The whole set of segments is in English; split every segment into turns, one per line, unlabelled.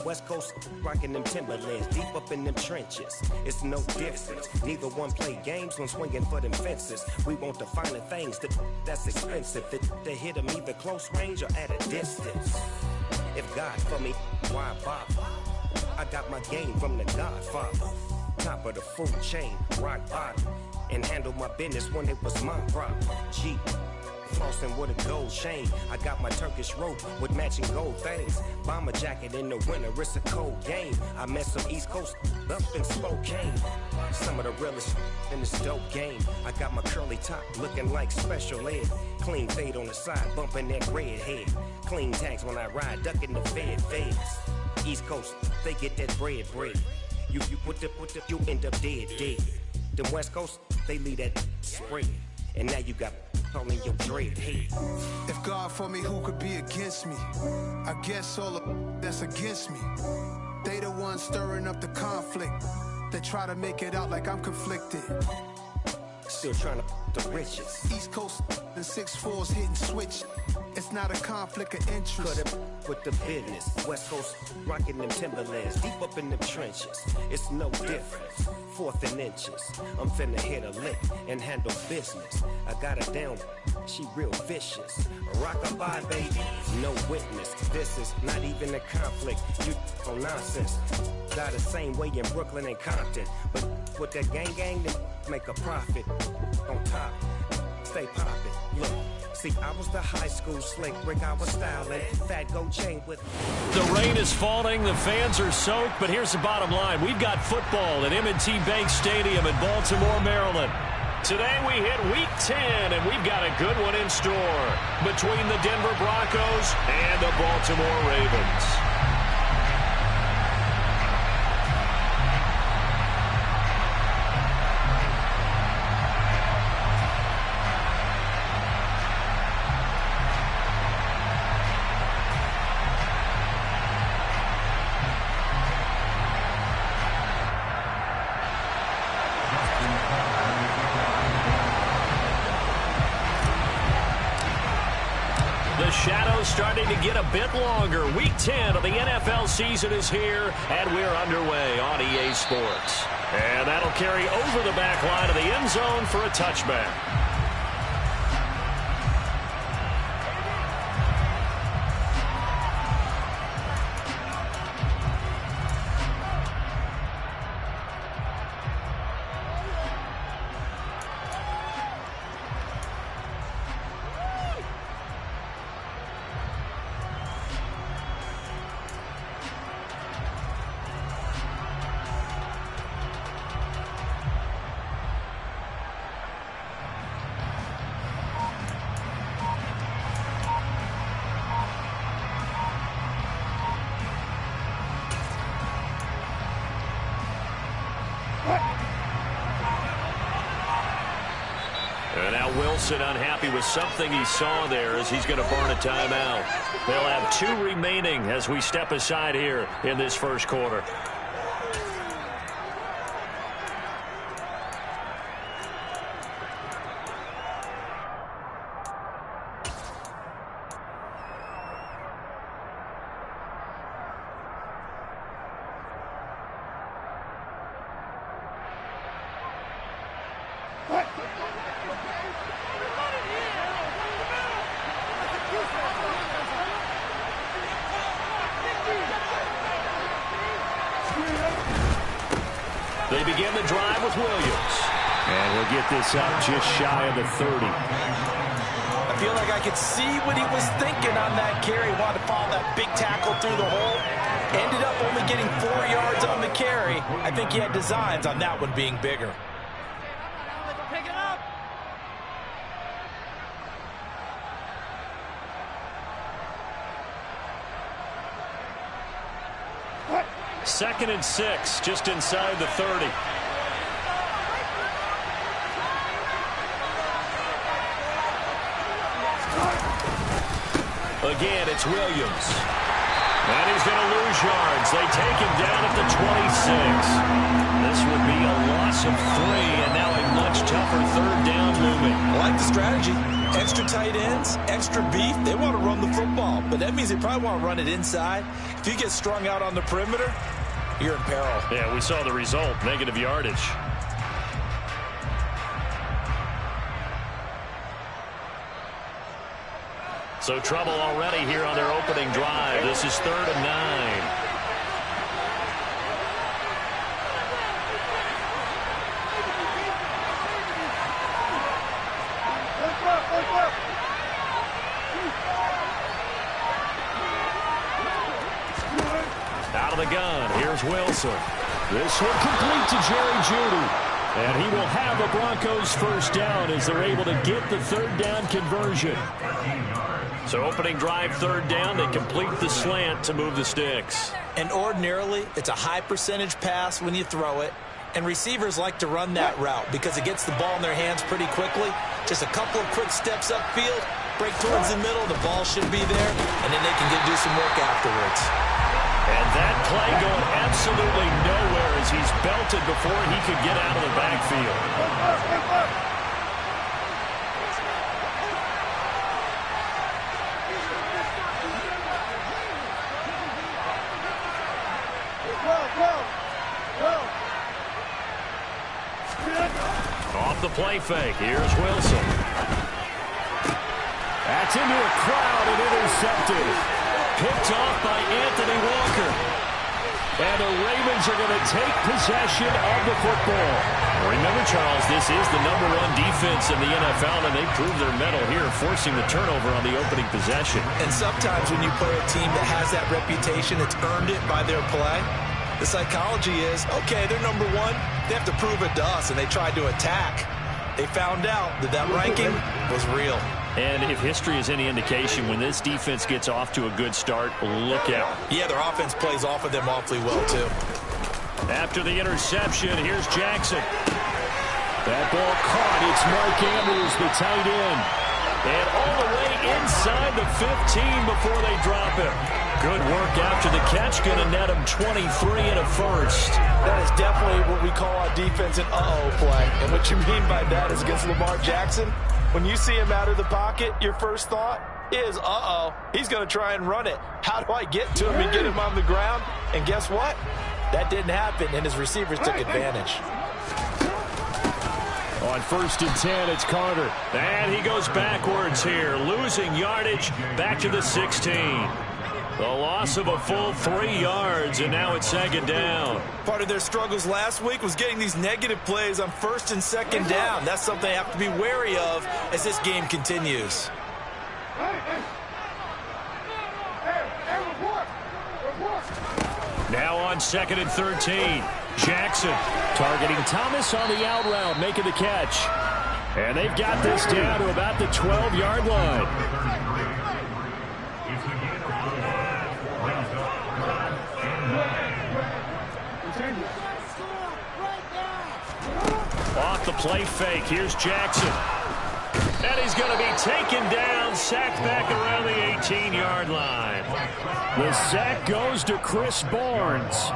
West Coast rocking them Timberlands, deep up in them trenches. It's no difference. Neither one play games when swinging for them fences. We want the finer things that's expensive. They hit them either close range or at a distance. If God for me, why bother? I got my game from the Godfather. Top of the food chain, rock bottom. And handle my business when it was my problem. G. Flossing with a gold chain. I got my Turkish rope with matching gold things. Bomber jacket in the winter, it's a cold game. I met some East Coast up in Spokane. Some of the realest in this dope game. I got my curly top looking like special ed. Clean fade on the side, bumping that red head. Clean tags when I ride, ducking the feds. East Coast, they get that bread. You end up dead. Them West Coast, they leave that spread. And now you got calling your dread head.
If God for me, who could be against me? I guess all of that's against me. They the ones stirring up the conflict. They try to make it out like I'm conflicted.
Still trying to the riches.
East Coast and 6'4s hitting switch. It's not a conflict of interest.
Cut it with the business. West Coast rocking them Timberlands, deep up in them trenches. It's no difference. 4th and inches. I'm finna hit a lick and handle business. I got her down, she real vicious. Rock-a-bye, baby, no witness. This is not even a conflict. You on nonsense. Got the same way in Brooklyn and Compton. But with that gang, then make a profit. On top, stay poppin'. Look. See, I was the high school slick Rick, I was styling. Fat gold chain with...
The rain is falling, the fans are soaked, but here's the bottom line. We've got football at M&T Bank Stadium in Baltimore, Maryland. Today we hit Week 10, and we've got a good one in store between the Denver Broncos and the Baltimore Ravens. The shadows starting to get a bit longer. Week 10 of the NFL season is here, and we're underway on EA Sports. And that'll carry over the back line of the end zone for a touchback. And now Wilson unhappy with something he saw there as he's going to burn a timeout. They'll have 2 remaining as we step aside here in this first quarter. They begin the drive with Williams. And he'll get this up just shy of the 30.
I feel like I could see what he was thinking on that carry. Wanted to follow that big tackle through the hole. Ended up only getting 4 yards on the carry. I think he had designs on that one being bigger.
Pick it up.
2nd and 6, just inside the 30. Again, it's Williams. And he's going to lose yards. They take him down at the 26. This would be a loss of 3, and now a much tougher 3rd down looming.
I like the strategy. Extra tight ends, extra beef, they want to run the football. But that means they probably want to run it inside. If you get strung out on the perimeter, you're in peril.
Yeah, we saw the result, negative yardage. So trouble already here on their opening drive. This is 3rd and 9. Out of the gun, here's Wilson. This one complete to Jerry Jeudy. And he will have the Broncos first down as they're able to get the 3rd down conversion. So opening drive, 3rd down, they complete the slant to move the sticks.
And ordinarily, it's a high percentage pass when you throw it. And receivers like to run that route because it gets the ball in their hands pretty quickly. Just a couple of quick steps upfield, break towards the middle, the ball should be there, and then they can do some work afterwards.
And that play going absolutely nowhere as he's belted before he could get out of the backfield. Off the play fake, here's Wilson. That's into a crowd and intercepted. Picked off by Anthony Walker. And the Ravens are going to take possession of the football. Remember, Charles, this is the #1 defense in the NFL, and they proved their mettle here, forcing the turnover on the opening possession.
And sometimes when you play a team that has that reputation, it's earned it by their play. The psychology is, okay, they're #1. They have to prove it to us, and they tried to attack. They found out that that ranking was real.
And if history is any indication, when this defense gets off to a good start, look out.
Yeah, their offense plays off of them awfully well, too.
After the interception, here's Jackson. That ball caught. It's Mark Andrews, the tight end. And all the way inside the 15 before they drop him. Good work after the catch. Going to net him 23 and a first.
That is definitely what we call our defense an uh-oh play. And what you mean by that is against Lamar Jackson, when you see him out of the pocket, your first thought is, uh-oh, he's going to try and run it. How do I get to him and get him on the ground? And guess what? That didn't happen, and his receivers took advantage.
On 1st and 10, it's Carter. And he goes backwards here, losing yardage back to the 16. The loss of a full 3 yards, and now it's 2nd down.
Part of their struggles last week was getting these negative plays on 1st and 2nd down. That's something they have to be wary of as this game continues.
Now on 2nd and 13. Jackson targeting Thomas on the out route, making the catch. And they've got this down to about the 12-yard line. Off the play fake, here's Jackson. And he's going to be taken down, sacked back around the 18-yard line. The sack goes to Chris Barnes.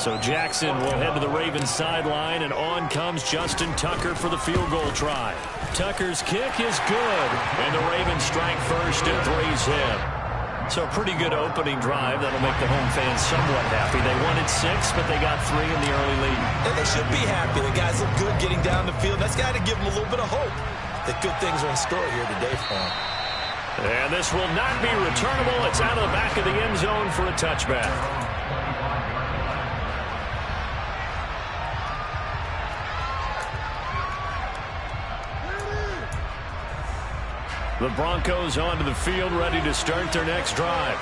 So Jackson will head to the Ravens sideline, and on comes Justin Tucker for the field goal try. Tucker's kick is good, and the Ravens strike first and 3's him. So a pretty good opening drive. That'll make the home fans somewhat happy. They wanted 6, but they got 3 in the early lead.
And they should be happy. The guys look good getting down the field. That's got to give them a little bit of hope that good things are in store here today for them.
And this will not be returnable. It's out of the back of the end zone for a touchback. The Broncos onto the field, ready to start their next drive.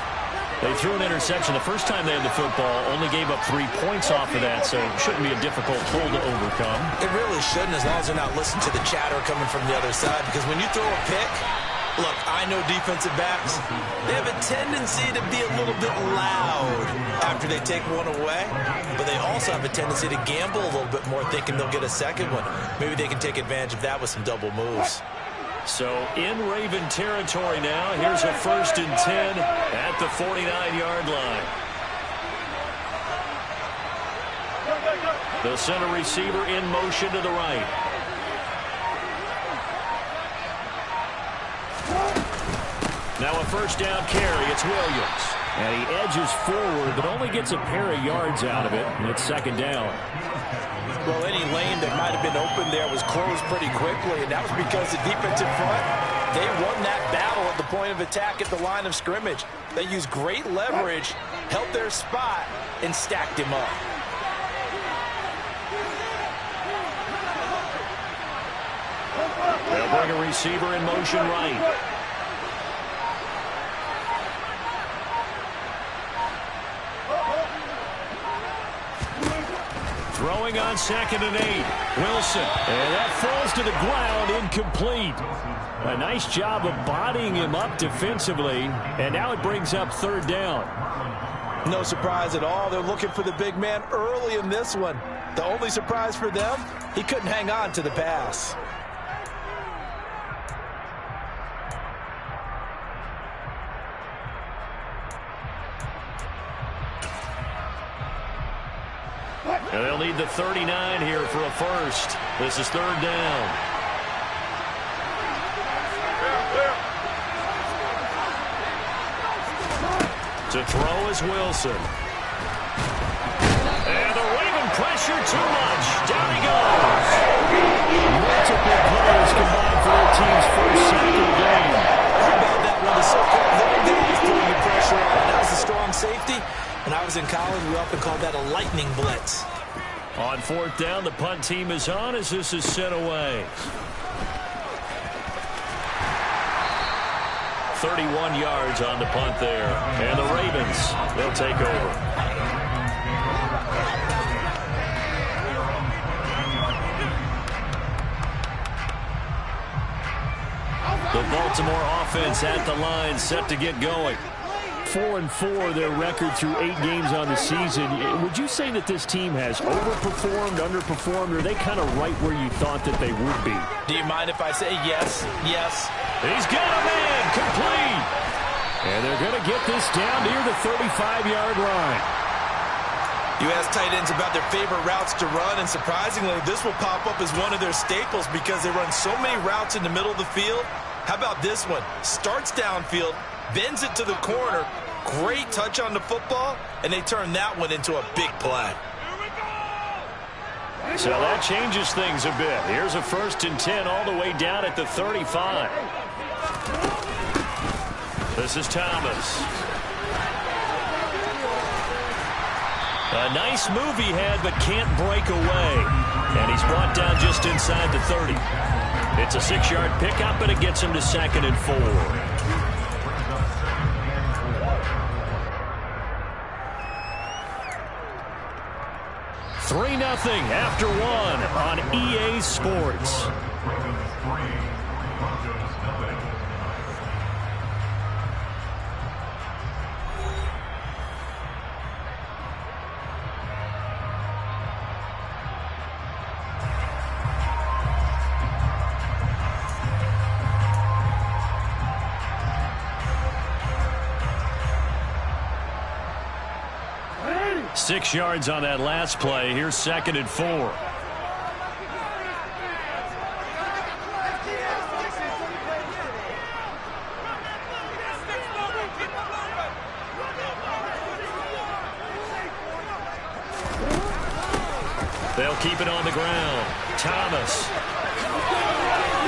They threw an interception the first time they had the football, only gave up 3 points off of that, so it shouldn't be a difficult hole to overcome.
It really shouldn't, as long as they're not listening to the chatter coming from the other side, because when you throw a pick, look, I know defensive backs, they have a tendency to be a little bit loud after they take one away, but they also have a tendency to gamble a little bit more, thinking they'll get a second one. Maybe they can take advantage of that with some double moves.
So in Raven territory now, here's a 1st and 10 at the 49-yard line. The center receiver in motion to the right. Now a first down carry. It's Williams. And he edges forward, but only gets a pair of yards out of it. And it's second down.
Well, any lane that might have been open there was closed pretty quickly, and that was because the defensive front, they won that battle at the point of attack at the line of scrimmage. They used great leverage, held their spot, and stacked him up.
They'll bring a receiver in motion right. Throwing on 2nd and 8. Wilson. And that falls to the ground, incomplete. A nice job of bodying him up defensively. And now it brings up 3rd down.
No surprise at all. They're looking for the big man early in this one. The only surprise for them, he couldn't hang on to the pass.
And they'll need the 39 here for a first. This is 3rd down. To throw is Wilson. And the Raven pressure too much. Down he goes. Multiple players combined for their team's first sack of the game.
How about that one? The so-called little guys putting the pressure on. That was a strong safety. When I was in college, we often called that a lightning blitz.
On 4th down, the punt team is on as this is sent away. 31 yards on the punt there. And the Ravens, they'll take over. The Baltimore offense at the line, set to get going. 4-4 their record through 8 games on the season. Would you say that this team has overperformed, underperformed, or are they kind of right where you thought that they would be?
Do you mind if I say yes? Yes.
He's got a man, complete. And they're going to get this down near the 35-yard line.
You ask tight ends about their favorite routes to run, and surprisingly, this will pop up as one of their staples because they run so many routes in the middle of the field. How about this one? Starts downfield, bends it to the corner, great touch on the football, and they turn that one into a big play.
So that changes things a bit. Here's a 1st and 10 all the way down at the 35. This is Thomas. A nice move he had, but can't break away. And he's brought down just inside the 30. It's a 6-yard pickup, and it gets him to 2nd and 4. 3-0 after 1 on EA Sports. Six yards on that last play. Here's 2nd and 4. They'll keep it on the ground. Thomas.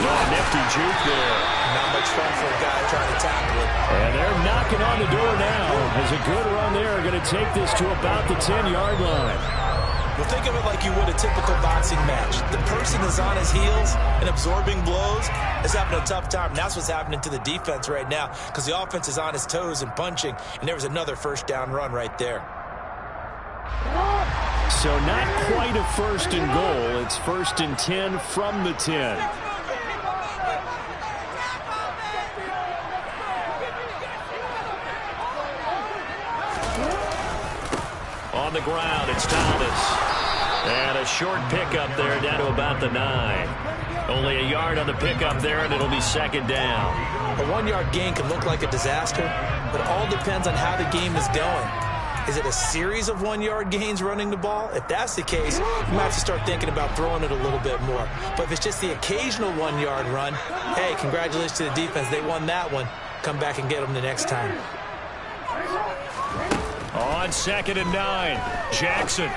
Oh, nifty juke there.
Not much fun for a guy trying to tackle it.
And they're knocking on the door now. As a good run there, going to take this to about the 10-yard line.
Well, think of it like you would a typical boxing match. The person is on his heels and absorbing blows is having a tough time. And that's what's happening to the defense right now because the offense is on his toes and punching. And there was another 1st down run right there.
So not quite a 1st and goal. It's 1st and 10 from the 10. On the ground, it's Thomas. And a short pickup there down to about the 9. Only a yard on the pickup there, and it'll be 2nd down.
A 1-yard gain can look like a disaster, but it all depends on how the game is going. Is it a series of 1-yard gains running the ball? If that's the case, you might have to start thinking about throwing it a little bit more. But if it's just the occasional 1-yard run, hey, congratulations to the defense. They won that one. come back and get them the next time.
On 2nd and 9, Jackson.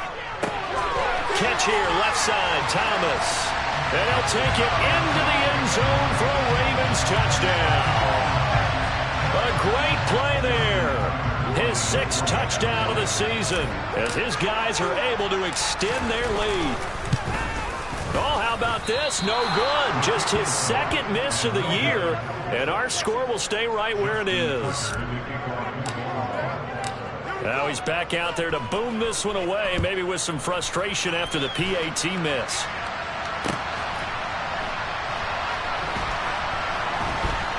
Catch here, left side, Thomas. And he'll take it into the end zone for a Ravens touchdown. A great play there. His 6th touchdown of the season as his guys are able to extend their lead. Oh, how about this? No good. Just his 2nd miss of the year, and our score will stay right where it is. Now he's back out there to boom this one away, maybe with some frustration after the PAT miss.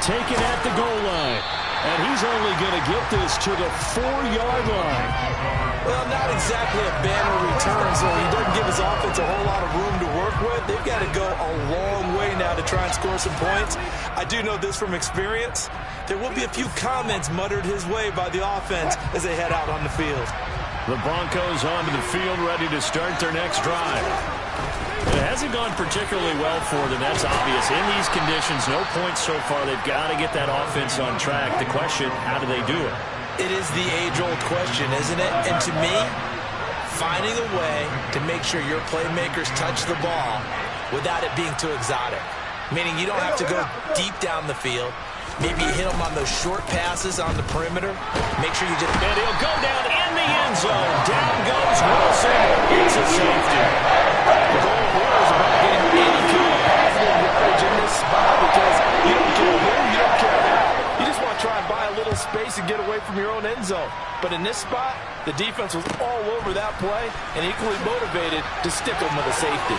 Taken at the goal line. And he's only going to get this to the 4-yard line.
Well, not exactly a banner return, so he doesn't give his offense a whole lot of room to work with. They've got to go a long way now to try and score some points. I do know this from experience. There will be a few comments muttered his way by the offense as they head out on the field.
The Broncos onto the field, ready to start their next drive. It hasn't gone particularly well for them. That's obvious. In these conditions, no points so far. They've got to get that offense on track. The question, how do they do it?
It is the age-old question, isn't it? And to me, finding a way to make sure your playmakers touch the ball without it being too exotic. Meaning you don't have to go deep down the field. Maybe you hit them on those short passes on the perimeter. Make sure you just...
And he'll go down in the end zone. Down goes Wilson. It's a safety.
The goal here is about getting any kind of positive yardage in this spot because you don't care where, you don't care how. You just want to try and buy a little space and get away from your own end zone. But in this spot, the defense was all over that play and equally motivated to stick them with a safety.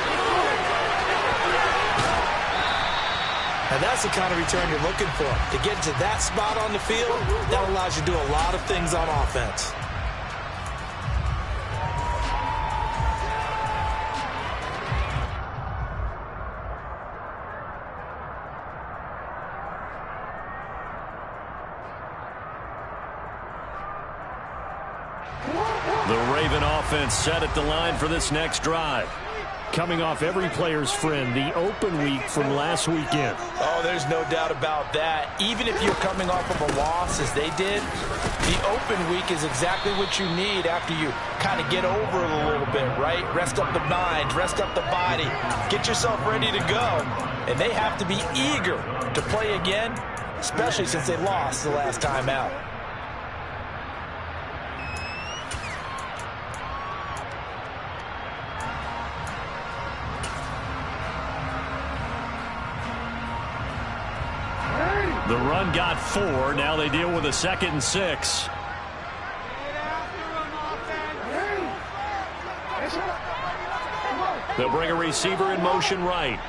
And that's the kind of return you're looking for. To get to that spot on the field, that allows you to do a lot of things on offense.
The Raven offense set at the line for this next drive. Coming off every player's friend, the open week from last weekend.
Oh, there's no doubt about that. Even if you're coming off of a loss, as they did, the open week is exactly what you need after you kind of get over it a little bit, right? Rest up the mind, rest up the body, get yourself ready to go. And they have to be eager to play again, especially since they lost the last time out.
The run got 4. Now they deal with a 2nd and 6. They'll bring a receiver in motion right.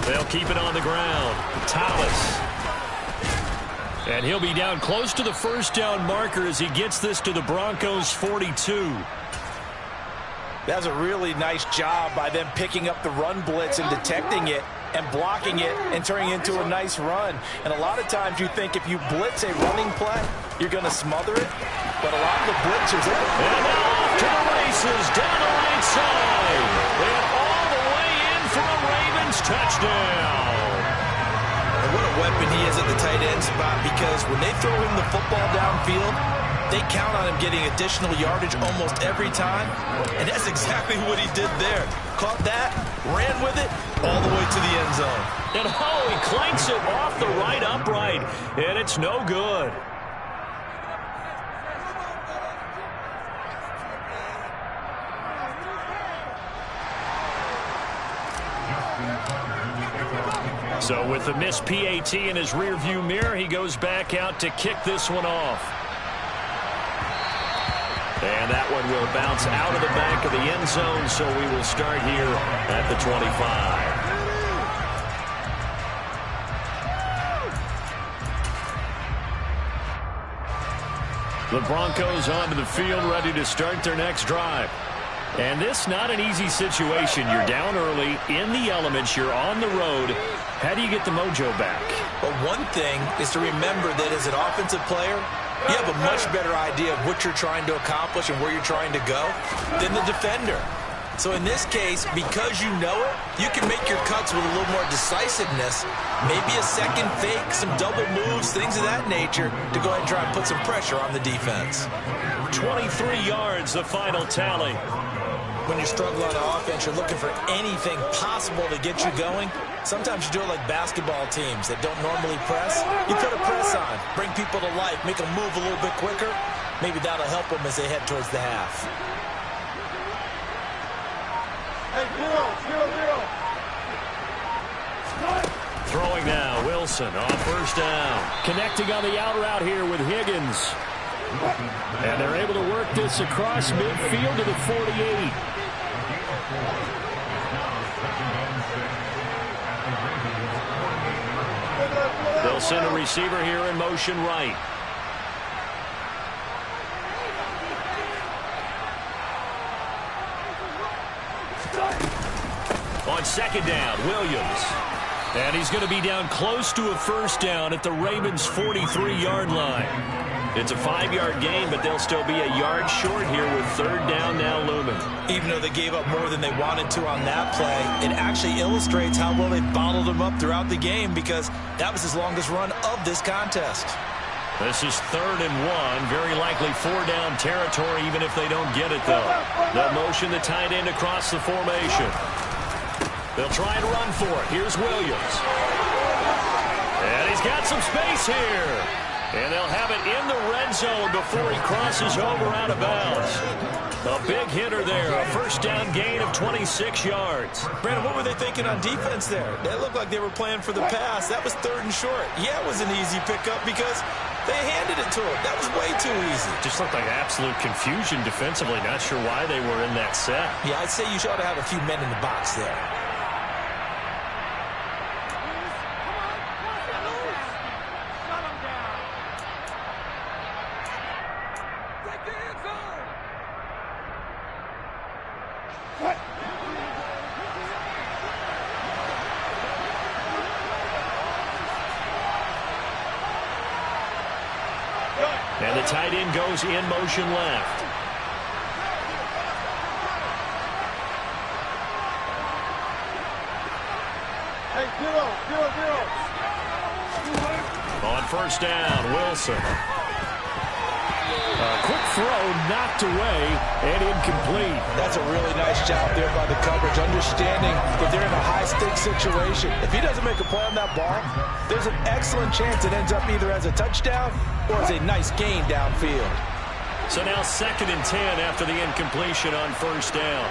They'll keep it on the ground. Thomas. And he'll be down close to the first down marker as he gets this to the Broncos 42.
That's a really nice job by them picking up the run blitz and detecting it and blocking it and turning it into a nice run. And a lot of times you think if you blitz a running play, you're going to smother it. But a lot of the blitzers...
And now off to the races down the right side. And all the way in for a Ravens touchdown.
And what a weapon he is at the tight end spot, because when they throw him the football downfield, they count on him getting additional yardage almost every time. And that's exactly what he did there. Caught that, ran with it, all the way to the end zone.
And oh, he clanks it off the right upright. And it's no good. So with the missed PAT in his rearview mirror, he goes back out to kick this one off. And that one will bounce out of the back of the end zone, so we will start here at the 25. The Broncos onto the field, ready to start their next drive. And this not an easy situation. You're down early, in the elements, you're on the road. How do you get the mojo back?
Well, one thing is to remember that as an offensive player, you have a much better idea of what you're trying to accomplish and where you're trying to go than the defender. So in this case, because you know it, you can make your cuts with a little more decisiveness. Maybe a second fake, some double moves, things of that nature to go ahead and try and put some pressure on the defense.
23 yards, the final tally.
When you struggle on offense, you're looking for anything possible to get you going. Sometimes you do it like basketball teams that don't normally press. You put a press on, bring people to life, make them move a little bit quicker. Maybe that'll help them as they head towards the half.
Hey, 0-0-0.
Throwing now, Wilson on first down. Connecting on the out route here with Higgins. And they're able to work this across midfield to the 48. They'll send a receiver here in motion right. On second down, Williams. And he's going to be down close to a first down at the Ravens' 43-yard line. It's a 5-yard gain, but they'll still be a yard short here with third down now looming.
Even though they gave up more than they wanted to on that play, it actually illustrates how well they bottled them up throughout the game because that was his longest run of this contest.
This is 3rd and 1. Very likely 4-down territory even if they don't get it, though. They'll motion the tight end across the formation. They'll try and run for it. Here's Williams. And he's got some space here. And they'll have it in the red zone before he crosses over out of bounds. A big hitter there. A first down gain of 26 yards.
Brandon, what were they thinking on defense there? They looked like they were playing for the pass. That was 3rd and short. Yeah, it was an easy pickup because they handed it to him. That was way too easy.
Just looked like absolute confusion defensively. Not sure why they were in that set.
Yeah, I'd say you ought to have a few men in the box there.
And the tight end goes in motion left.
Hey, 0-0-0.
On first down, Wilson. A quick throw knocked away and incomplete.
That's a really nice job there by the coverage, understanding that they're in a high-stakes situation. If he doesn't make a play on that ball, there's an excellent chance it ends up either as a touchdown or as a nice gain downfield.
So now 2nd and 10 after the incompletion on first down.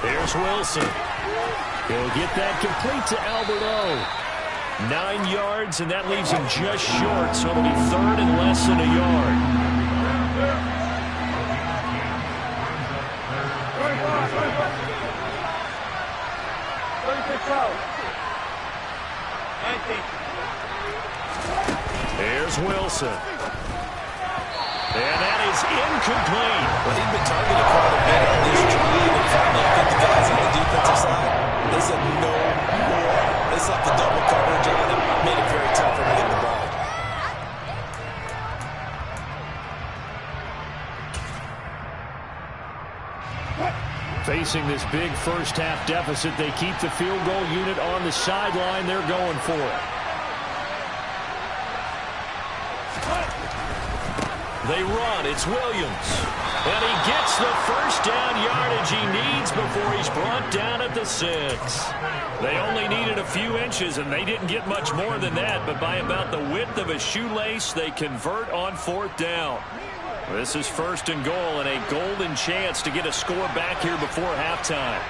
Here's Wilson. He'll get that complete to Albert O. 9 yards, and that leaves him just short, so it'll be 3rd and less than a yard. Here's Wilson. And that is incomplete.
Well, he's been targeted quite a bit on this drive, and finally I think the guys on the defensive side, they said no more. They slapped the double coverage on him, made it very tough for him to get the ball.
Facing this big first-half deficit, they keep the field goal unit on the sideline. They're going for it. They run. It's Williams. And he gets the first down yardage he needs before he's brought down at the 6. They only needed a few inches, and they didn't get much more than that. But by about the width of a shoelace, they convert on 4th down. This is 1st and goal, and a golden chance to get a score back here before halftime.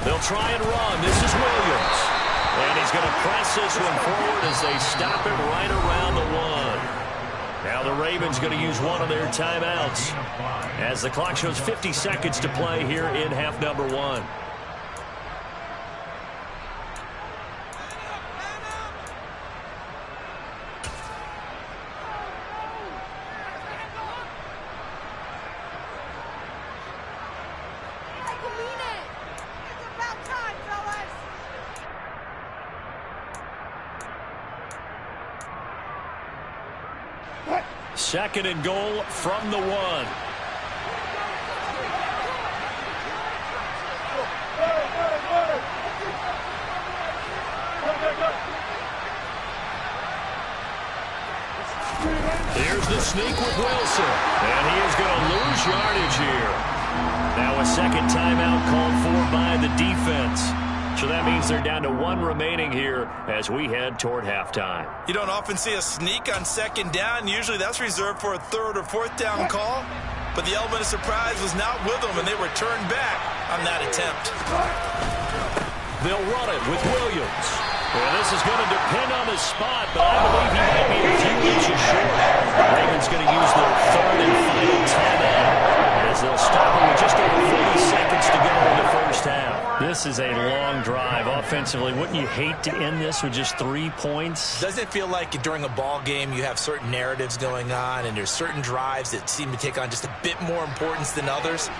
They'll try and run. This is Williams. And he's going to press this one forward as they stop him right around the 1. Now the Ravens going to use one of their timeouts as the clock shows 50 seconds to play here in half number 1. 2nd and goal from the 1. Here's the sneak with Wilson. And he is going to lose yardage here. Now a second timeout called for by the defense. So that means they're down to 1 remaining here as we head toward halftime.
You don't often see a sneak on 2nd down. Usually that's reserved for a 3rd or 4th down call. But the element of surprise was not with them, and they were turned back on that attempt.
They'll run it with Williams. Well, this is going to depend on the spot, but I believe he might be a few inches short. Ravens going to use their 3rd and final timeout as they'll stop it with just over 40 seconds to go in the first half. This is a long drive offensively. Wouldn't you hate to end this with just 3 points?
Doesn't it feel like during a ball game you have certain narratives going on and there's certain drives that seem to take on just a bit more importance than others?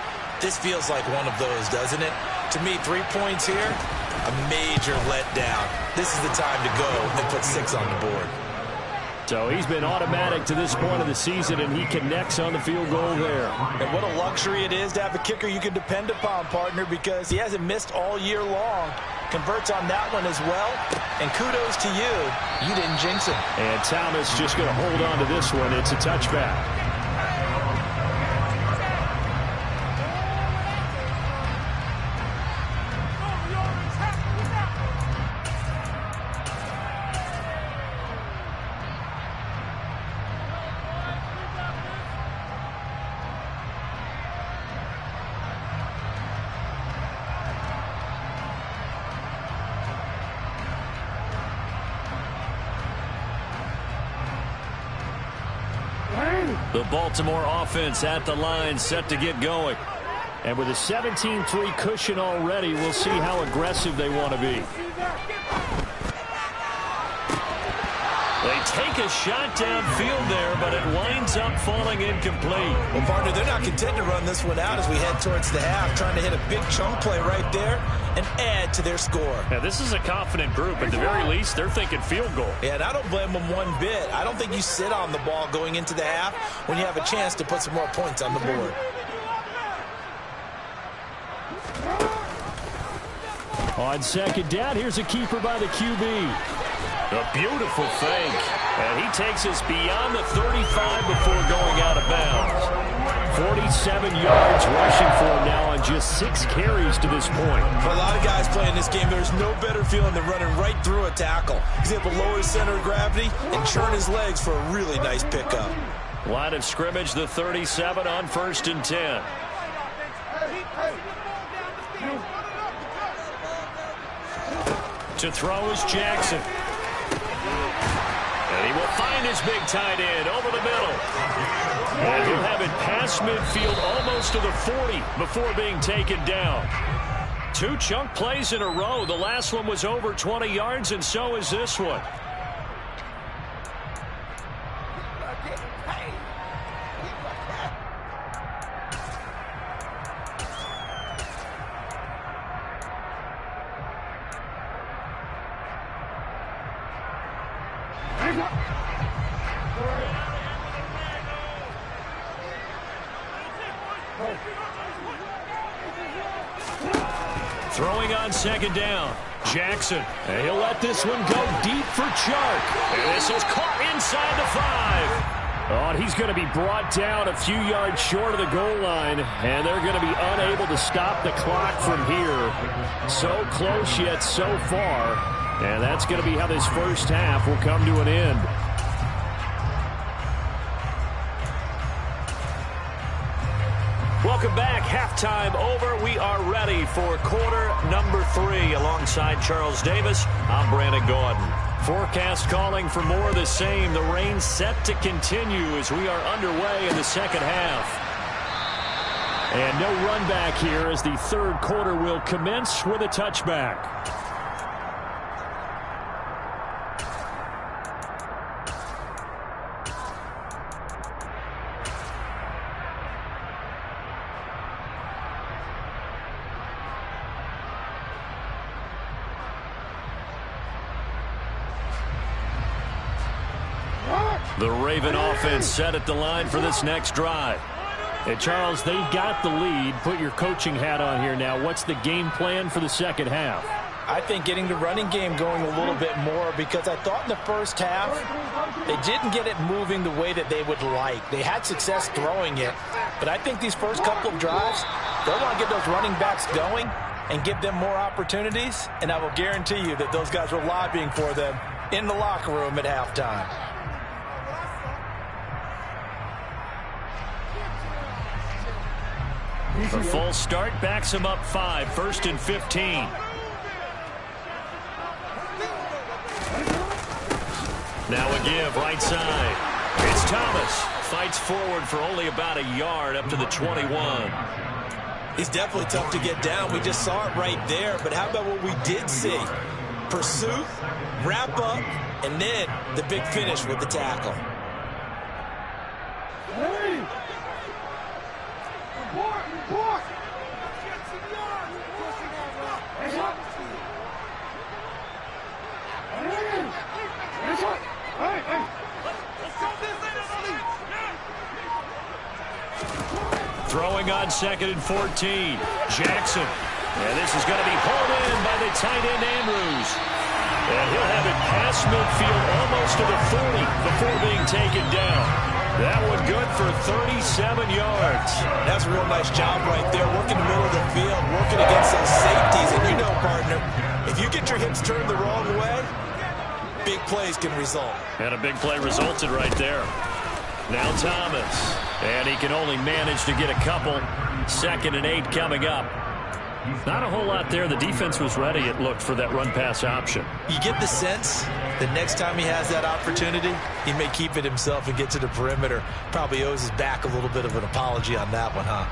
This feels like one of those, doesn't it? To me, 3 points here, a major letdown. This is the time to go and put 6 on the board.
So he's been automatic to this point of the season, and he connects on the field goal there.
And what a luxury it is to have a kicker you can depend upon, partner, because he hasn't missed all year long. Converts on that one as well. And kudos to you. You didn't jinx him.
And Thomas just going to hold on to this one. It's a touchback. The Baltimore offense at the line, set to get going. And with a 17-3 cushion already, we'll see how aggressive they want to be. They take a shot downfield there, but it winds up falling incomplete.
Well, partner, they're not content to run this one out as we head towards the half, trying to hit a big chunk play right there and add to their score.
Now, this is a confident group. At the very least, they're thinking field goal.
Yeah, and I don't blame them one bit. I don't think you sit on the ball going into the half when you have a chance to put some more points on the board.
On 2nd down, here's a keeper by the QB. A beautiful fake. And he takes us beyond the 35 before going out of bounds. 47 yards rushing for him now on just 6 carries to this point.
For a lot of guys playing this game, there's no better feeling than running right through a tackle. He's able to lower his center of gravity and churn his legs for a really nice pickup.
Line of scrimmage, the 37 on 1st and 10. To throw is Jackson. And he will find his big tight end over the middle. And he'll have it past midfield almost to the 40 before being taken down. 2 chunk plays in a row. The last one was over 20 yards, and so is this one. Throwing on 2nd down. Jackson. And he'll let this one go deep for Chark. And this is caught inside the 5. Oh, and he's going to be brought down a few yards short of the goal line. And they're going to be unable to stop the clock from here. So close yet so far. And that's going to be how this first half will come to an end. Welcome back. Halftime over. We are ready for quarter number 3. Alongside Charles Davis, I'm Brandon Gordon. Forecast calling for more of the same. The rain set to continue as we are underway in the second half. And no run back here as the 3rd quarter will commence with a touchback. The Raven offense set at the line for this next drive.
And Charles, they got the lead. Put your coaching hat on here now. What's the game plan for the second half?
I think getting the running game going a little bit more, because I thought in the first half they didn't get it moving the way that they would like. They had success throwing it, but I think these first couple of drives, they'll want to get those running backs going and give them more opportunities, and I will guarantee you that those guys were lobbying for them in the locker room at halftime.
A full start backs him up 5, 1st and 15. Now a give, right side. It's Thomas. Fights forward for only about a yard up to the 21.
He's definitely tough to get down. We just saw it right there. But how about what we did see? Pursuit, wrap up, and then the big finish with the tackle.
Throwing on 2nd and 14. Jackson. And this is going to be hauled in by the tight end Andrews. And he'll have it past midfield almost to the 40 before being taken down. That one good for 37 yards.
That's a real nice job right there. Working the middle of the field, working against those safeties. And you know, partner, if you get your hips turned the wrong way, big plays can result.
And a big play resulted right there. Now Thomas. And he can only manage to get a couple. 2nd and 8 coming up. Not a whole lot there. The defense was ready, it looked, for that run-pass option.
You get the sense that next time he has that opportunity, he may keep it himself and get to the perimeter. Probably owes his back a little bit of an apology on that one, huh?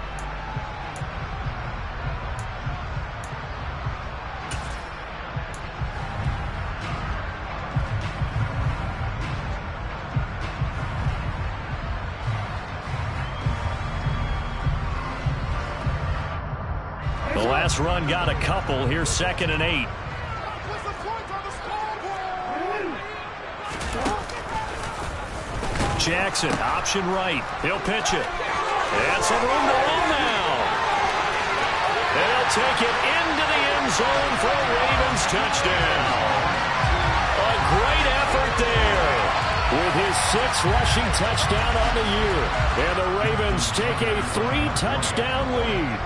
The last run got a couple. Here's 2nd and 8. Jackson, option right. He'll pitch it. And some room to run now. And he'll take it into the end zone for a Ravens touchdown. A great effort there with his 6th rushing touchdown on the year. And the Ravens take a 3-touchdown lead.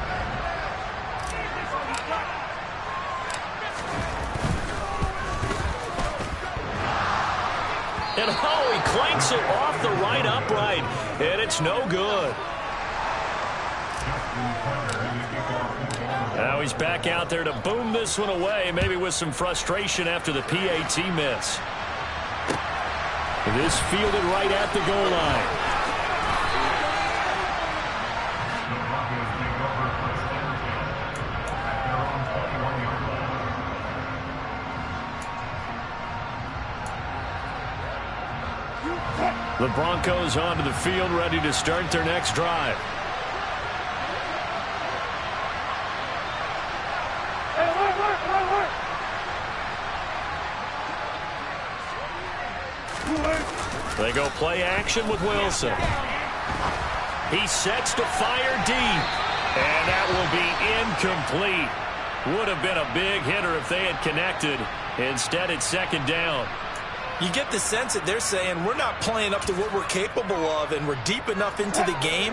And oh, he clanks it off the right upright, and it's no good. Now he's back out there to boom this one away, maybe with some frustration after the PAT miss. This fielded right at the goal line. The Broncos onto the field, ready to start their next drive. They go play action with Wilson. He sets to fire deep. And that will be incomplete. Would have been a big hitter if they had connected. Instead, it's 2nd down.
You get the sense that they're saying we're not playing up to what we're capable of, and we're deep enough into the game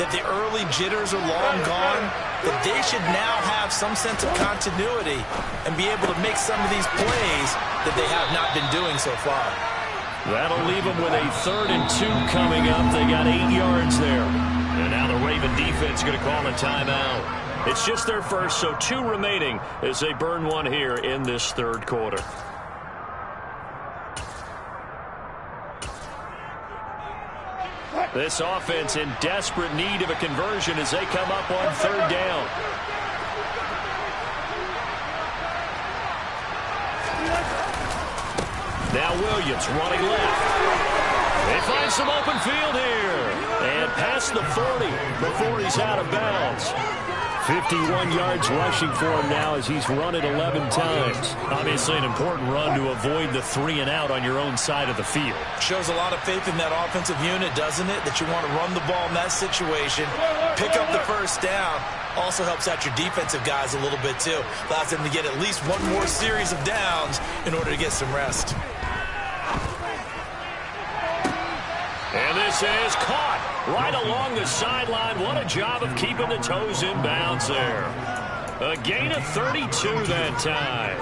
that the early jitters are long gone, that they should now have some sense of continuity and be able to make some of these plays that they have not been doing so far.
That'll leave them with a 3rd and 2 coming up. They got 8 yards there. And now the Raven defense going to call a timeout. It's just their first, so 2 remaining as they burn one here in this 3rd quarter. This offense in desperate need of a conversion as they come up on 3rd down. Now Williams running left. They find some open field here. And past the 40 before he's out of bounds.
51 yards rushing for him now as he's run it 11 times. Obviously an important run to avoid the 3 and out on your own side of the field.
Shows a lot of faith in that offensive unit, doesn't it? That you want to run the ball in that situation, pick up the first down. Also helps out your defensive guys a little bit too. Allows them to get at least one more series of downs in order to get some rest.
And this is caught right along the sideline. What a job of keeping the toes in bounds there. A gain of 32 that time.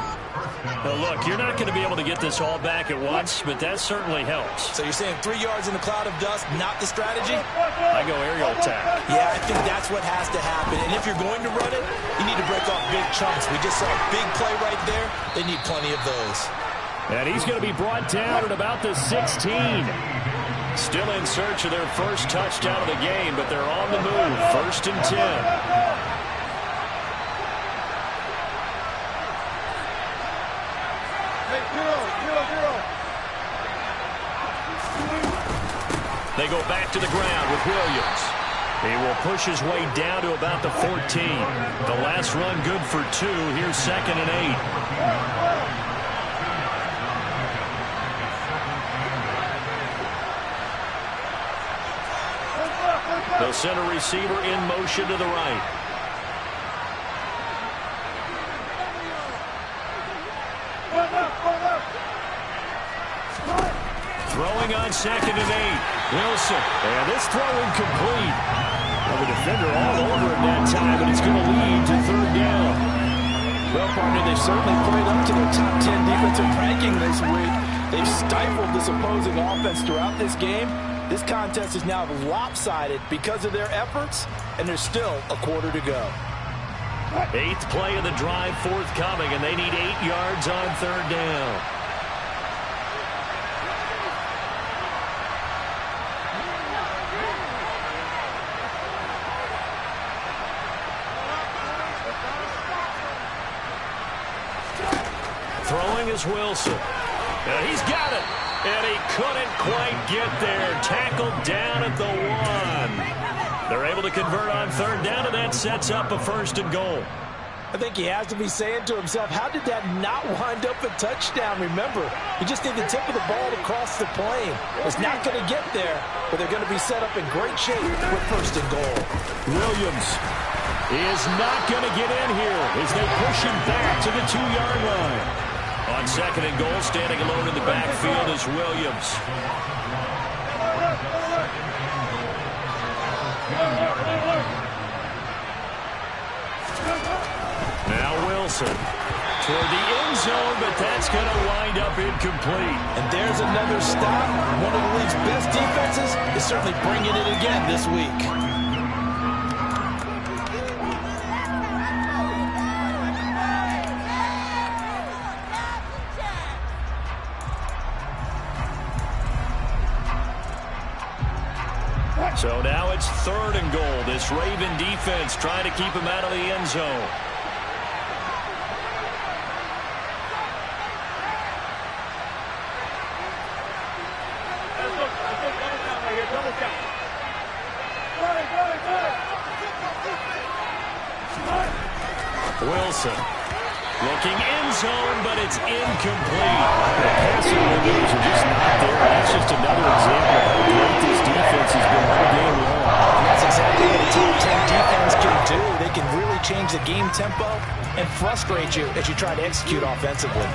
Now look, you're not going to be able to get this all back at once, but that certainly helps.
So you're saying 3 yards in the cloud of dust, not the strategy?
I go aerial attack.
Yeah, I think that's what has to happen. And if you're going to run it, you need to break off big chunks. We just saw a big play right there. They need plenty of those.
And he's going to be brought down at about the 16.
Still in search of their first touchdown of the game, but they're on the move. 1st and 10. They go back to the ground with Williams. He will push his way down to about the 14. The last run good for 2. Here's 2nd and 8. The center receiver in motion to the right. Throwing on 2nd and 8. Wilson. And this throw incomplete. Well, the defender all over him that time, and it's going to lead to 3rd down.
Well, partner, they've certainly played up to their top 10 defensive ranking this week. They've stifled this opposing offense throughout this game. This contest is now lopsided because of their efforts, and there's still a quarter to go.
8th play of the drive forthcoming, and they need 8 yards on 3rd down. Throwing is Wilson. And he's got it. And he couldn't quite get there. Tackled down at the 1. They're able to convert on 3rd down, and that sets up a 1st and goal.
I think he has to be saying to himself, how did that not wind up a touchdown? Remember, he just need the tip of the ball to cross the plane. It's not going to get there, but they're going to be set up in great shape with 1st and goal.
Williams is not going to get in here as they push him back to the 2-yard line.
On 2nd and goal, standing alone in the backfield is Williams. Now Wilson toward the end zone, but that's going to wind up incomplete.
And there's another stop. One of the league's best defenses is certainly bringing it again this week.
So now it's 3rd and goal. This Raven defense trying to keep him out of the end zone. Wilson looking end zone, but it's incomplete.
The passing windows are just not there. That's just another example of how great this defense has been all game long.
And that's exactly what a top 10 defense can do. They can really change the game tempo and frustrate you as you try to execute offensively.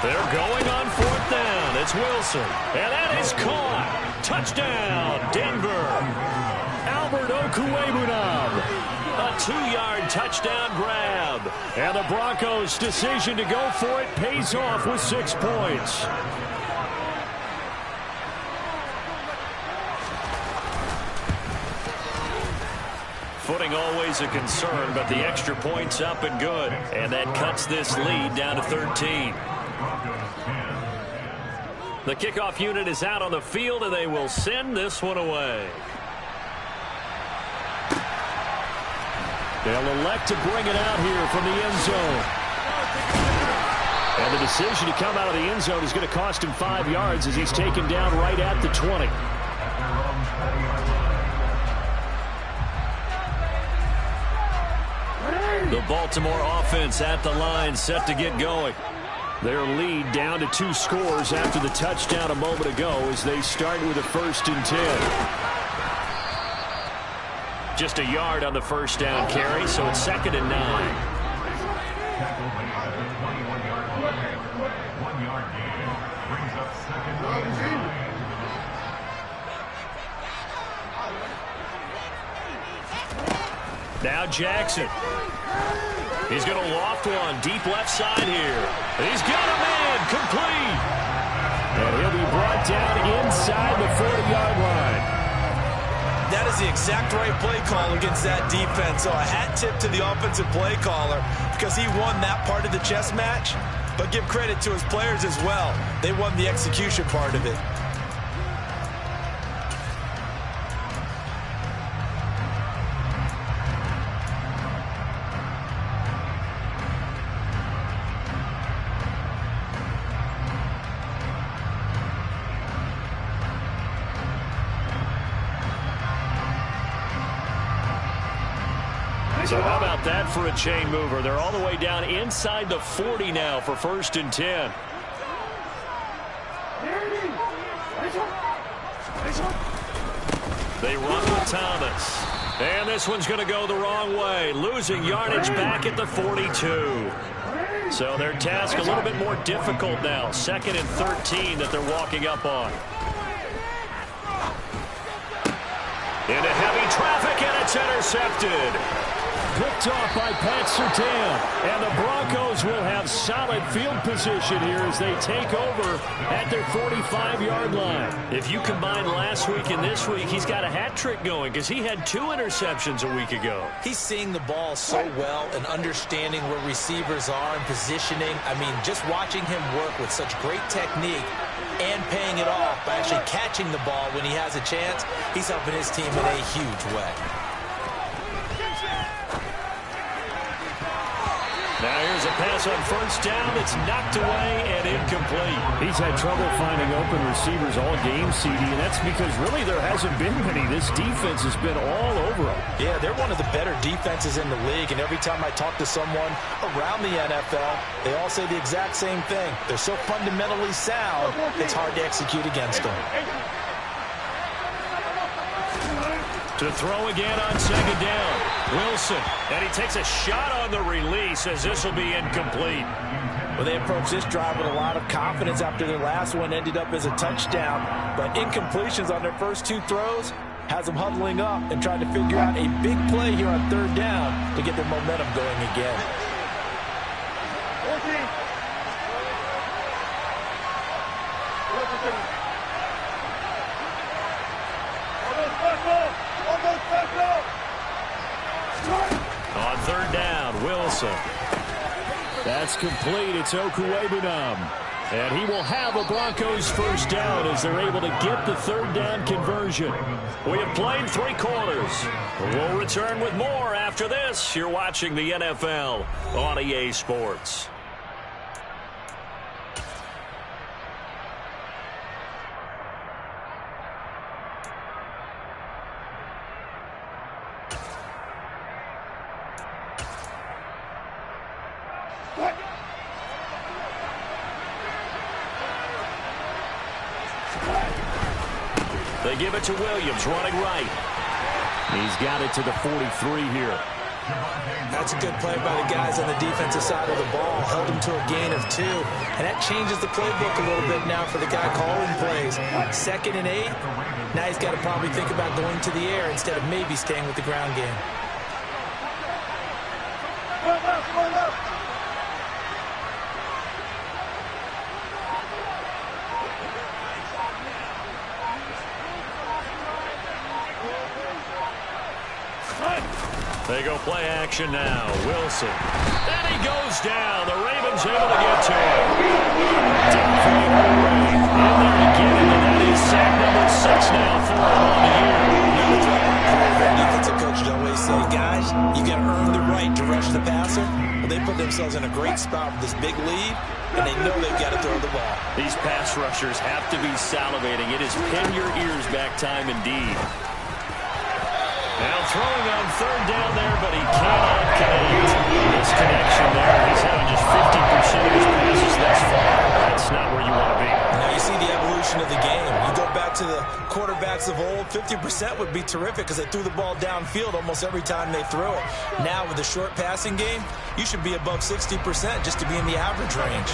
They're going on 4th down. It's Wilson. And that is caught. Touchdown, Denver. Albert Okwuegbunam. A 2-yard touchdown grab. And the Broncos' decision to go for it pays off with 6 points. Footing always a concern, but the extra point's up and good. And that cuts this lead down to 13. The kickoff unit is out on the field, and they will send this one away.
They'll elect to bring it out here from the end zone. And the decision to come out of the end zone is going to cost him 5 yards as he's taken down right at the 20. The Baltimore offense at the line, set to get going. Their lead down to 2 scores after the touchdown a moment ago as they start with a 1st and 10. Just a yard on the first down carry, so it's 2nd and 9. Now Jackson. He's going to loft one deep left side here. He's got a man complete. And he'll be brought down inside the 40-yard line.
That is the exact right play call against that defense. So a hat tip to the offensive play caller because he won that part of the chess match. But give credit to his players as well. They won the execution part of it.
So how about that for a chain mover? They're all the way down inside the 40 now for 1st and 10. They run with Thomas. And this one's going to go the wrong way. Losing yardage back at the 42. So their task a little bit more difficult now. 2nd and 13 that they're walking up on. Into heavy traffic, and it's intercepted. Picked off by Pat Surtain. And the Broncos will have solid field position here as they take over at their 45-yard line. If you combine last week and this week, he's got a hat trick going because he had 2 interceptions a week ago.
He's seeing the ball so well and understanding where receivers are and positioning. I mean, just watching him work with such great technique and paying it off by actually catching the ball when he has a chance, he's helping his team in a huge way.
Now here's a pass on 1st down. It's knocked away and incomplete. He's had trouble finding open receivers all game, CD, and that's because really there hasn't been many. This defense has been all over them.
Yeah, they're one of the better defenses in the league, and every time I talk to someone around the NFL, they all say the exact same thing. They're so fundamentally sound, it's hard to execute against them.
To throw again on 2nd down. Wilson, and he takes a shot on the release as this will be incomplete.
Well, they approached this drive with a lot of confidence after their last one ended up as a touchdown. But incompletions on their first 2 throws has them huddling up and trying to figure out a big play here on 3rd down to get their momentum going again.
On 3rd down, Wilson. That's complete. It's Okuwebunam. And he will have a Broncos 1st down as they're able to get the 3rd down conversion. We have played 3 quarters. We'll return with more after this. You're watching the NFL on EA Sports. They give it to Williams, running right. He's got it to the 43 here.
That's a good play by the guys on the defensive side of the ball. Held him to a gain of 2. And that changes the playbook a little bit now for the guy calling plays. 2nd and 8. Now he's got to probably think about going to the air instead of maybe staying with the ground game.
They go play action now. Wilson. And he goes down. The Ravens able to get to him. Defending away. In there again. And that is sack number 6 now for him on the year.
Defensive coach always say, guys, you got to earn the great spot with this big lead, and they know they've got to throw the ball.
These pass rushers have to be salivating. It is pin your ears back time indeed. Now throwing on third down there, but he cannot connect. Misconnection there. He's having just 50% of his passes thus far. That's not where you want to be.
Now you see the evolution of the game. You go back to the quarterbacks of old, 50% would be terrific because they threw the ball downfield almost every time they threw it. Now with the short passing game, you should be above 60% just to be in the average range.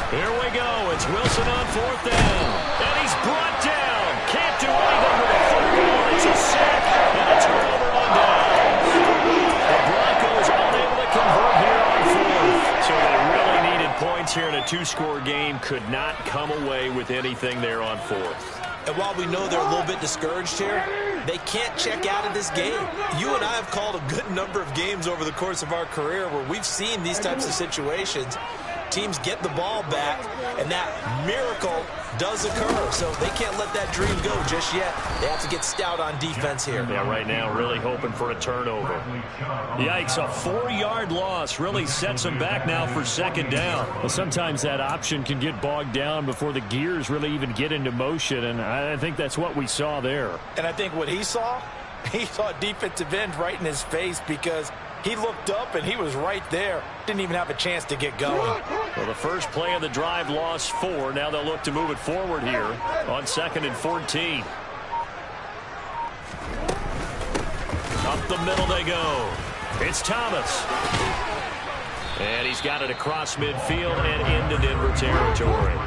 Here we go. It's Wilson on fourth down. And he's brought down. Can't do anything with a football. It's a sack and a turnover on downs. The Broncos unable to convert here on fourth. So they really needed points here in a two-score game. Could not come away with anything there on fourth.
And while we know they're a little bit discouraged here, they can't check out of this game. You and I have called a good number of games over the course of our career where we've seen these types of situations. Teams get the ball back, and that miracle does occur. So they can't let that dream go just yet. They have to get stout on defense here.
Yeah, right now really hoping for a turnover.
Yikes, a 4-yard loss really sets them back now for second down. Well, sometimes that option can get bogged down before the gears really even get into motion, and I think that's what we saw there.
And I think what he saw defensive end right in his face because he looked up and he was right there. Didn't even have a chance to get going.
Well, the first play of the drive lost 4. Now they'll look to move it forward here on 2nd and 14. Up the middle they go. It's Thomas. And he's got it across midfield and into Denver territory.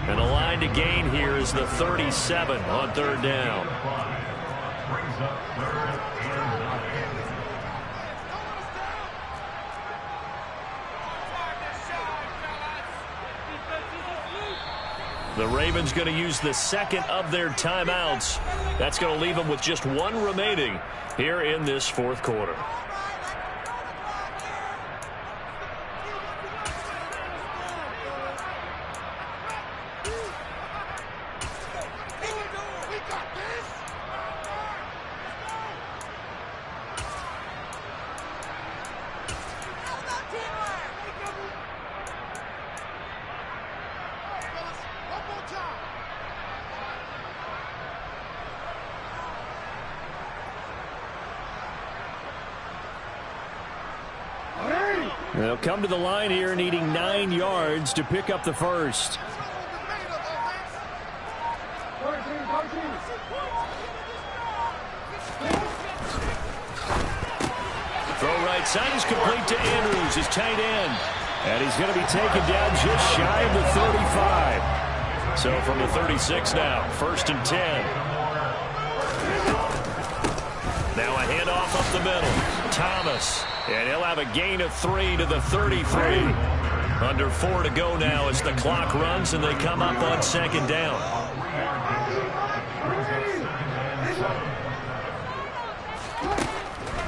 And the line to gain here is the 37 on third down. The Ravens going to use the second of their timeouts. That's going to leave them with just one remaining here in this fourth quarter.
They'll come to the line here needing 9 yards to pick up the first.
Throw right side is complete to Andrews, his tight end.
And he's going to be taken down just shy of the 35.
So from the 36 now, 1st and 10. Now a handoff up the middle. Thomas. And he'll have a gain of 3 to the 33. Under 4 to go now as the clock runs and they come up on 2nd down.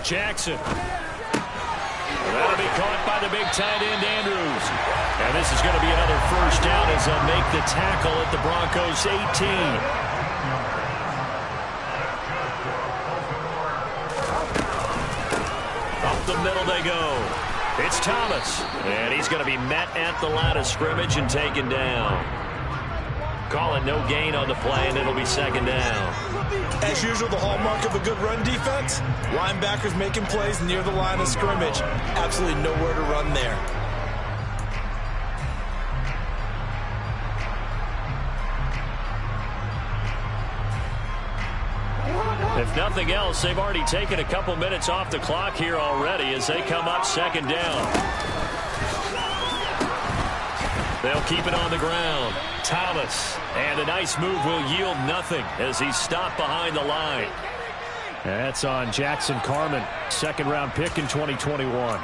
Jackson. That'll be caught by the big tight end, Andrews. And this is going to be another first down as they'll make the tackle at the Broncos' 18. The middle they go. It's Thomas. And he's going to be met at the line of scrimmage and taken down. Call it no gain on the play, and it'll be 2nd down.
As usual, the hallmark of a good run defense, linebackers making plays near the line of scrimmage. Absolutely nowhere to run there.
If nothing else, they've already taken a couple minutes off the clock here already as they come up 2nd down. They'll keep it on the ground. Thomas. And a nice move will yield nothing as he's stopped behind the line.
That's on Jackson Carman, 2nd-round pick in 2021.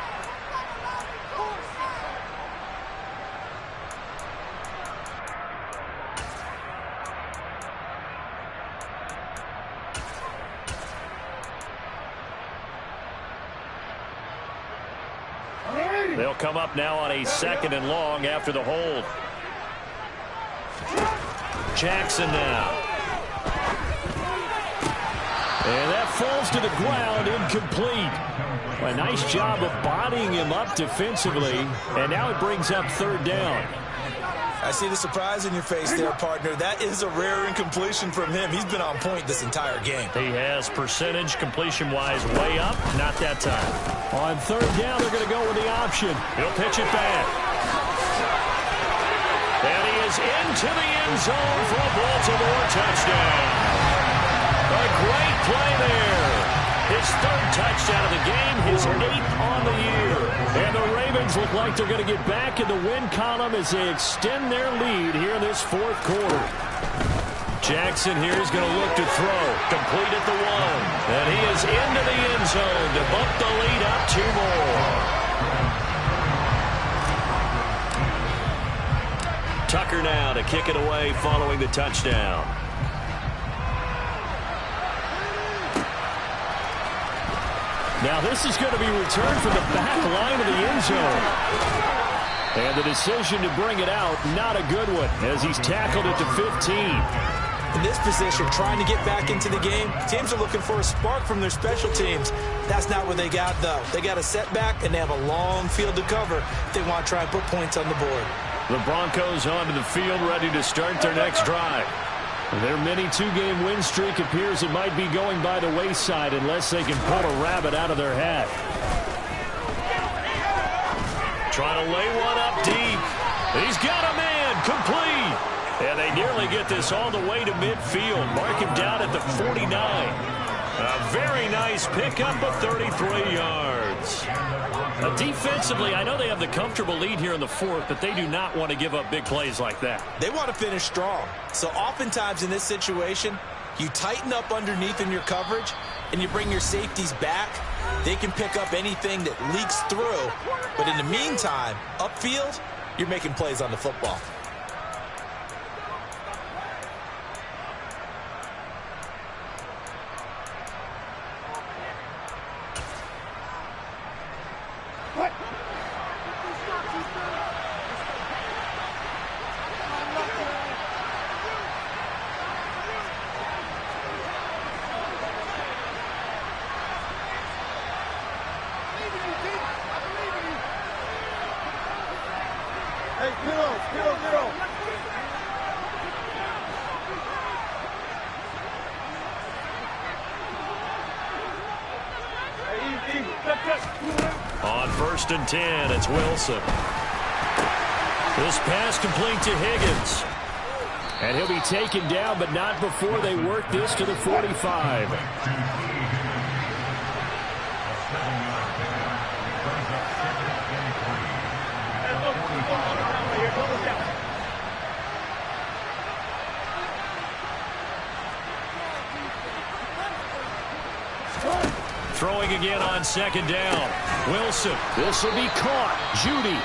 They'll come up now on a 2nd and long after the hold. Jackson now. And that falls to the ground, incomplete. A nice job of bodying him up defensively, and now it brings up 3rd down.
I see the surprise in your face there, partner. That is a rare incompletion from him. He's been on point this entire game.
He has percentage completion-wise way up, not that time.
On 3rd down, they're going to go with the option.
He'll pitch it back. And he is into the end zone for a Baltimore touchdown. A great play there. His 3rd touchdown of the game, his 8th on the year. And the Ravens look like they're going to get back in the win column as they extend their lead here in this 4th quarter. Jackson here is going to look to throw. Complete at the 1. And he is into the end zone to bump the lead up 2 more. Tucker now to kick it away following the touchdown.
Now this is going to be returned from the back line of the end zone. And the decision to bring it out, not a good one, as he's tackled at the 15.
In this position, trying to get back into the game, teams are looking for a spark from their special teams. That's not what they got, though. They got a setback, and they have a long field to cover if they want to try and put points on the board.
The Broncos onto the field, ready to start their next drive.
Their mini 2-game win streak appears it might be going by the wayside unless they can pull a rabbit out of their hat.
Trying to lay one up deep. He's got a man, complete. And they nearly get this all the way to midfield. Mark him down at the 49. A very nice pickup of 33 yards. Defensively, I know they have the comfortable lead here in the 4th, but they do not want to give up big plays like that.
They want to finish strong. So oftentimes in this situation, you tighten up underneath in your coverage, and you bring your safeties back. They can pick up anything that leaks through. But in the meantime, upfield, you're making plays on the football.
On 1st and 10, it's Wilson. This pass complete to Higgins.
And he'll be taken down, but not before they work this to the 45.
Throwing again on 2nd down. Wilson.
This will be caught. Judy.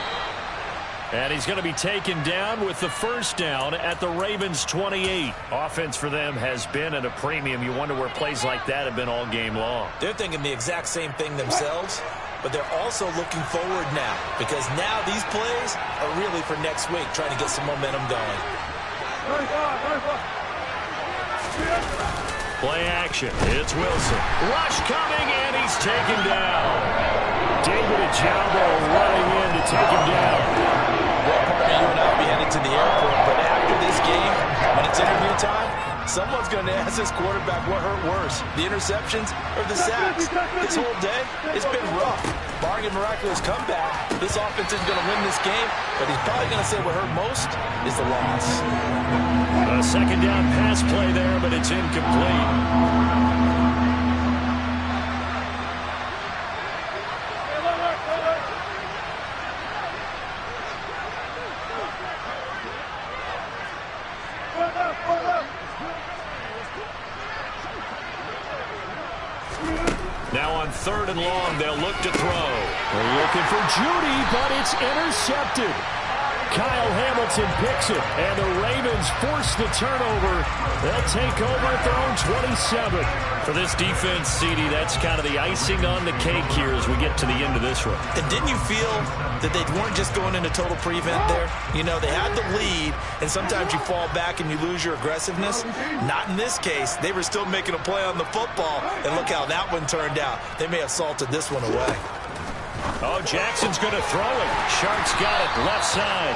And he's going to be taken down with the 1st down at the Ravens' 28. Offense for them has been at a premium. You wonder where plays like that have been all game long.
They're thinking the exact same thing themselves, but they're also looking forward now because now these plays are really for next week, trying to get some momentum going.
Play action. It's Wilson. Rush coming, and he's taken down.
David Ajabo running in to take him down.
Well, partner, you and I will be headed to the airport, but after this game, when it's interview time, someone's going to ask this quarterback what hurt worse, the interceptions or the sacks. His whole day, it's been rough. Barring a miraculous comeback, this offense isn't going to win this game, but he's probably going to say what hurt most is the loss.
A 2nd down pass play there, but it's incomplete. Now on 3rd and long, they'll look to throw.
They're looking for Judy, but it's intercepted. Kyle Hamilton picks it, and the Ravens force the turnover. They'll take over at their own 27.
For this defense, CD, that's kind of the icing on the cake here as we get to the end of this one.
And didn't you feel that they weren't just going into total prevent there? You know, they had the lead, and sometimes you fall back and you lose your aggressiveness. Not in this case. They were still making a play on the football, and look how that one turned out. They may have salted this one away.
Oh, Jackson's going to throw it. Sharks got it left side.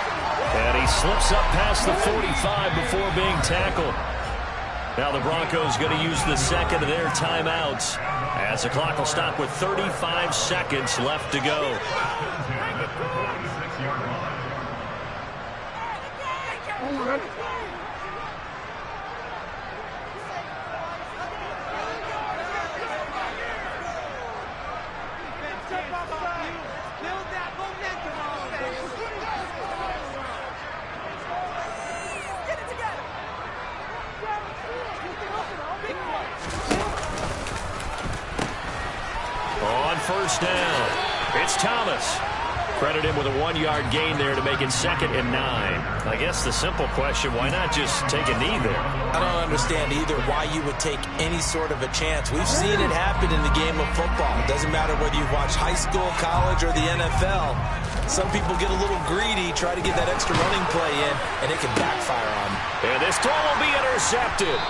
And he slips up past the 45 before being tackled. Now the Broncos going to use the second of their timeouts as the clock will stop with 35 seconds left to go. On first down, it's Thomas. Credit him with a 1-yard gain there to make it 2nd and 9. I guess the simple question, why not just take a knee there?
I don't understand either why you would take any sort of a chance. We've seen it happen in the game of football. It doesn't matter whether you've watched high school, college, or the NFL. Some people get a little greedy, try to get that extra running play in, and it can backfire on them.
And this throw will be intercepted.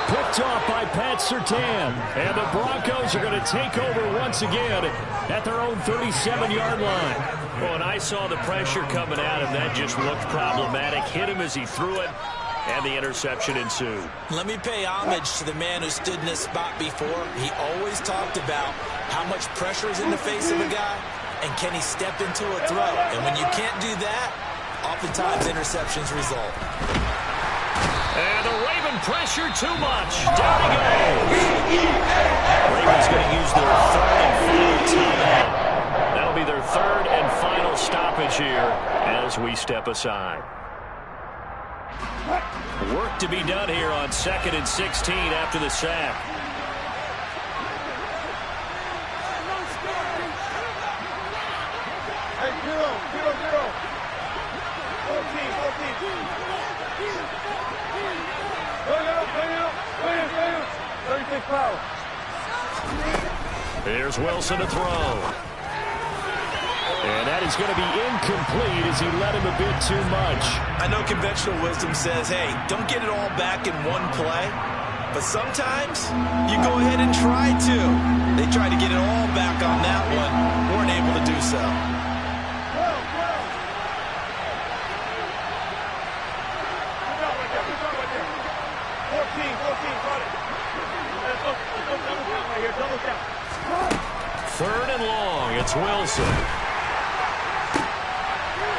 Picked off by Pat Surtain. And the Broncos are going to take over once again at their own 37-yard line.
Well, and I saw the pressure coming at him. That just looked problematic. Hit him as he threw it, and the interception ensued.
Let me pay homage to the man who stood in this spot before. He always talked about how much pressure is in the face of a guy, and can he step into a throw. And when you can't do that, oftentimes interceptions result.
And the Raven pressure too much. Down he goes. Ravens going to use their third and final timeout. That'll be their third and final stoppage here as we step aside. Work to be done here on 2nd and 16 after the sack.
Hey, 0-0-0. 14. Bring out. 36 power.
Here's Wilson to throw.
And that is going to be incomplete as he led him a bit too much.
I know conventional wisdom says, hey, don't get it all back in one play. But sometimes you go ahead and try to. They tried to get it all back on that one. Weren't able to do so.
Third and long, it's Wilson.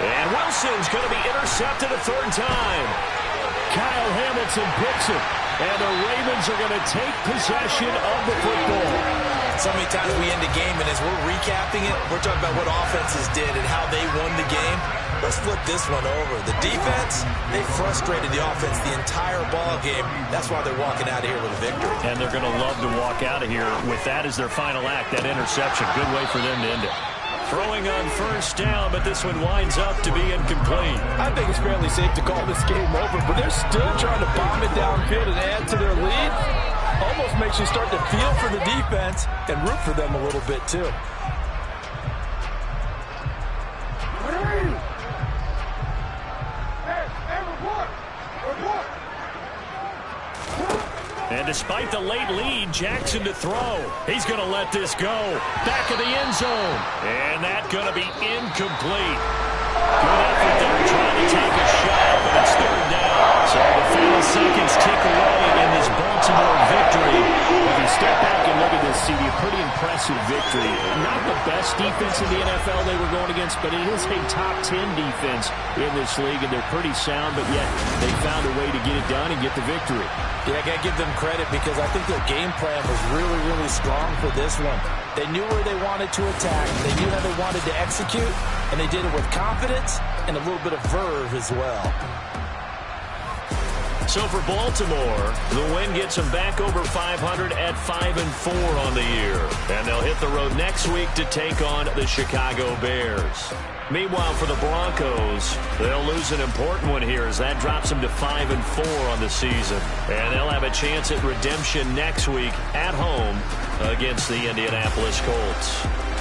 And Wilson's going to be intercepted a third time.
Kyle Hamilton picks it, and the Ravens are going to take possession of the football.
So many times we end the game, and as we're recapping it, we're talking about what offenses did and how they won the game. Let's flip this one over. The defense, they frustrated the offense the entire ball game. That's why they're walking out of here with a victory.
And they're going to love to walk out of here with that as their final act, that interception. Good way for them to end it. Throwing on first down, but this one winds up to be incomplete.
I think it's fairly safe to call this game over, but they're still trying to bomb it downfield and add to their lead. Almost makes you start to feel for the defense and root for them a little bit, too.
And despite the late lead, Jackson to throw. He's going to let this go. Back of the end zone. And that's going to be incomplete. Good effort there trying to take a shot, but it's third down. So the final seconds tick away in this Baltimore victory.
If you step back and look at this, CD, a pretty impressive victory. Not the best defense in the NFL they were going against, but it is a top 10 defense in this league, and they're pretty sound, but yet they found a way to get it done and get the victory.
Yeah, I got to give them credit because I think their game plan was really, really strong for this one. They knew where they wanted to attack. They knew how they wanted to execute, and they did it with confidence and a little bit of verve as well.
So for Baltimore, the win gets them back over 500 at 5-4 on the year. And they'll hit the road next week to take on the Chicago Bears. Meanwhile, for the Broncos, they'll lose an important one here as that drops them to 5-4 on the season. And they'll have a chance at redemption next week at home against the Indianapolis Colts.